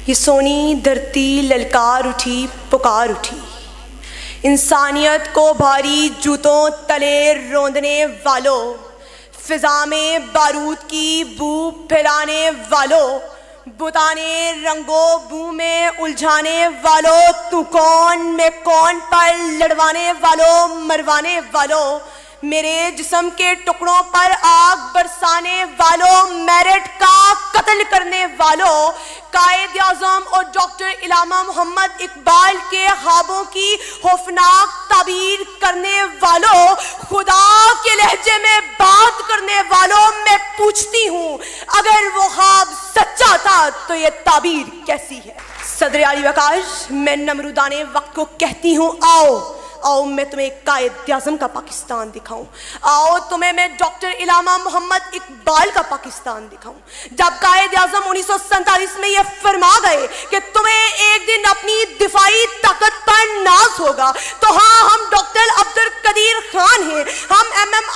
یہ سونی دھرتی للکار اٹھی، پکار اٹھی، انسانیت کو بھاری جوتوں تلے روندنے والوں، فضا میں بارود کی بو پھیلانے والوں، بتانے رنگوں بو میں الجھانے والوں، تو کون میں کون پر لڑوانے والوں، مروانے والوں، میرے جسم کے ٹکڑوں پر آگ برسانے والوں، میرٹ کا قتل کرنے والوں، قائد اعظم اور ڈاکٹر علامہ محمد اقبال کے خوابوں کی خوفناک تعبیر کرنے والوں، خدا کے لہجے میں بات کرنے والوں، میں پوچھتی ہوں اگر وہ خواب سچا تھا تو یہ تعبیر کیسی ہے؟ صدر اعلی وقار، میں نمرودان وقت کو کہتی ہوں آؤ میں تمہیں قائد اعظم کا پاکستان دکھاؤں، آؤ تمہیں میں ڈاکٹر علامہ محمد اقبال کا پاکستان دکھاؤں۔ جب قائد اعظم 1947 میں یہ فرما گئے کہ تمہیں ایک دن اپنی دفاعی طاقت پر ناز ہوگا، تو ہاں ہم ڈاکٹر عبدالقدیر خان ہیں، ہم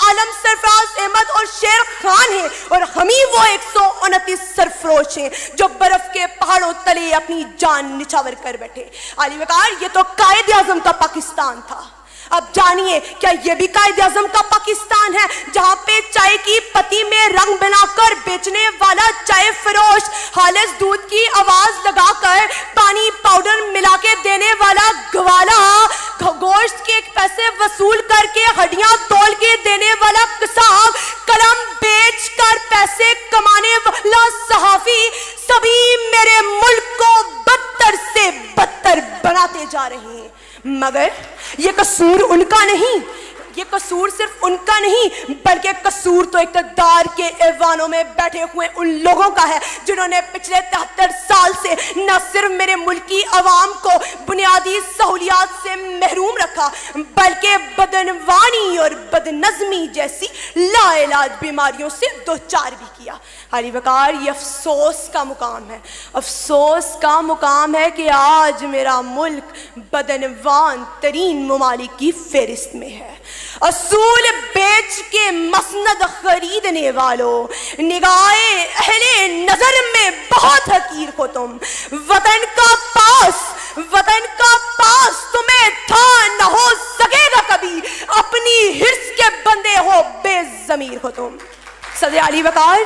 عالم سرفراز احمد اور شیر خان ہیں، اور ہم ہی وہ 129 سرفروش ہیں جو برف کے پہاڑوں تلے اپنی جان نچھاور کر بیٹھے۔ علی وقار، یہ تو قائد اعظم کا پاکستان تھا، اب جانیے کیا یہ بھی قائد اعظم کا پاکستان ہے، جہاں پہ چائے کی پتی میں رنگ بنا کر بیچنے والا چائے فروش، خالص دودھ کی آواز لگا کر پانی پاؤڈر ملا کے دینے والا گوالا، گوشت کے پیسے وصول کر کے ہڈیاں تول کے دینے والا قصاب، قلم بیچ کر پیسے کمانے والا صحافی، سبھی میرے ملک کو بدتر سے بدتر بناتے جا رہے ہیں۔ مگر یہ قصور ان کا نہیں، یہ قصور صرف ان کا نہیں، بلکہ قصور تو اقتدار کے ایوانوں میں بیٹھے ہوئے ان لوگوں کا ہے جنہوں نے پچھلے 73 سال سے نہ صرف میرے ملک کی عوام کو بنیادی سہولیات سے محروم رکھا، بلکہ بدعنوانی اور بدنظمی جیسی لا علاج بیماریوں سے دوچار بھی کیا۔ علی وقار، یہ افسوس کا مقام ہے، افسوس کا مقام ہے کہ آج میرا ملک بدعنوان ترین ممالک کی فہرست میں ہے۔ اصول بیچ کے مسند خریدنے والوں، نگاہ اہل نظر میں بہت حقیر ہو تم، وطن کا پاس تمہیں تھا نہ ہو سکے گا کبھی، اپنی حرص کے بندے ہو، بے ضمیر ہو تم۔ صدر علی وقار،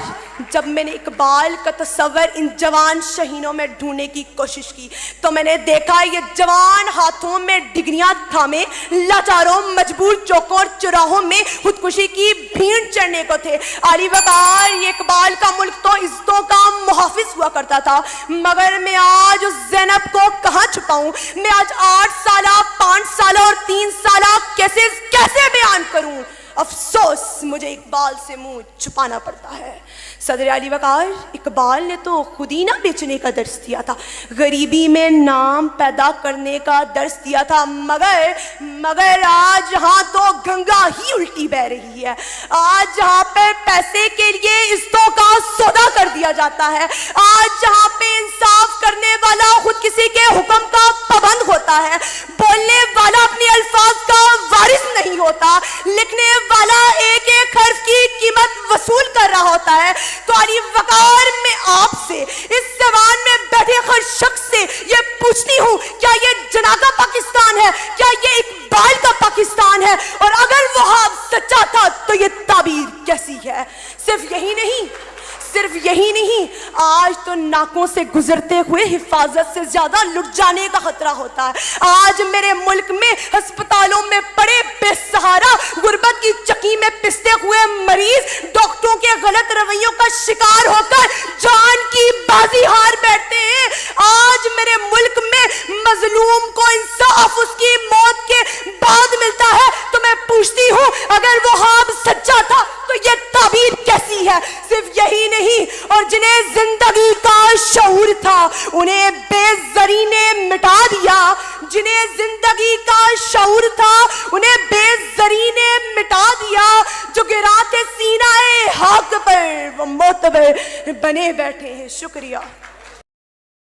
جب میں نے اقبال کا تصور ان جوان شہینوں میں ڈھونڈنے کی کوشش کی تو میں نے دیکھا یہ جوان ہاتھوں میں ڈگریاں تھامے لاچاروں مجبور چوکوں اور چراہوں میں خودکشی کی بھیڑ چڑھنے کو تھے۔ علی وقار، یہ اقبال کا ملک تو عزتوں کا محافظ ہوا کرتا تھا، مگر میں آج اس زینب کو کہاں چھپاؤں؟ میں آج 8 سالہ 5 سالہ اور 3 سالہ کیسے بیان کروں؟ افسوس، مجھے اقبال سے منہ چھپانا پڑتا ہے۔ صدر علی وقار، اقبال نے تو خود ہی نہ بیچنے کا درس دیا تھا، غریبی میں نام پیدا کرنے کا درس دیا تھا، مگر آج ہاں تو گنگا ہی الٹی بہ رہی ہے۔ آج جہاں پہ پیسے کے لیے عزتوں کا سودا کر دیا جاتا ہے، آج جہاں پہ انصاف کرنے والا خود کسی کے حکم کا پابند ہوتا ہے، بولنے والا اپنے الفاظ کا وارث نہیں ہوتا، لکھنے والا ایک ایک حرف کی قیمت وصول کر رہا ہوتا ہے، تو علی وقار، میں آپ سے اس زبان میں بیٹھے ہر شخص سے یہ پوچھتی ہوں، کیا یہ جناح کا پاکستان ہے؟ کیا یہ اقبال کا پاکستان ہے؟ اور اگر وہ خواب سچا تھا تو یہ تعبیر کیسی ہے؟ صرف یہی نہیں، آج تو ناکوں سے گزرتے ہوئے حفاظت سے زیادہ لٹ جانے کا خطرہ ہوتا ہے۔ آج میرے ملک میں ہسپتالوں میں پڑے بے سہارا، غربت کی چکی میں پستے ہوئے مریض ڈاکٹروں کے غلط رویوں کا شکار ہو کر جان کی بازی ہار بیٹھتے ہیں۔ آج میرے ملک میں مظلوم کو انصاف اس کی موت کے بعد ملتا ہے، تو میں پوچھتی ہوں اگر وہ خواب سچا تھا تو یہ تعبیر کیسی ہے؟ صرف یہی نہیں، اور جنہیں زندگی کا شعور تھا انہیں بے زری نے مٹا دیا، جنہیں زندگی کا شعور تھا انہیں بے زری نے مٹا دیا، جو گراتے سینہ حق پر وہ معتبر بنے بیٹھے ہیں۔ شکریہ۔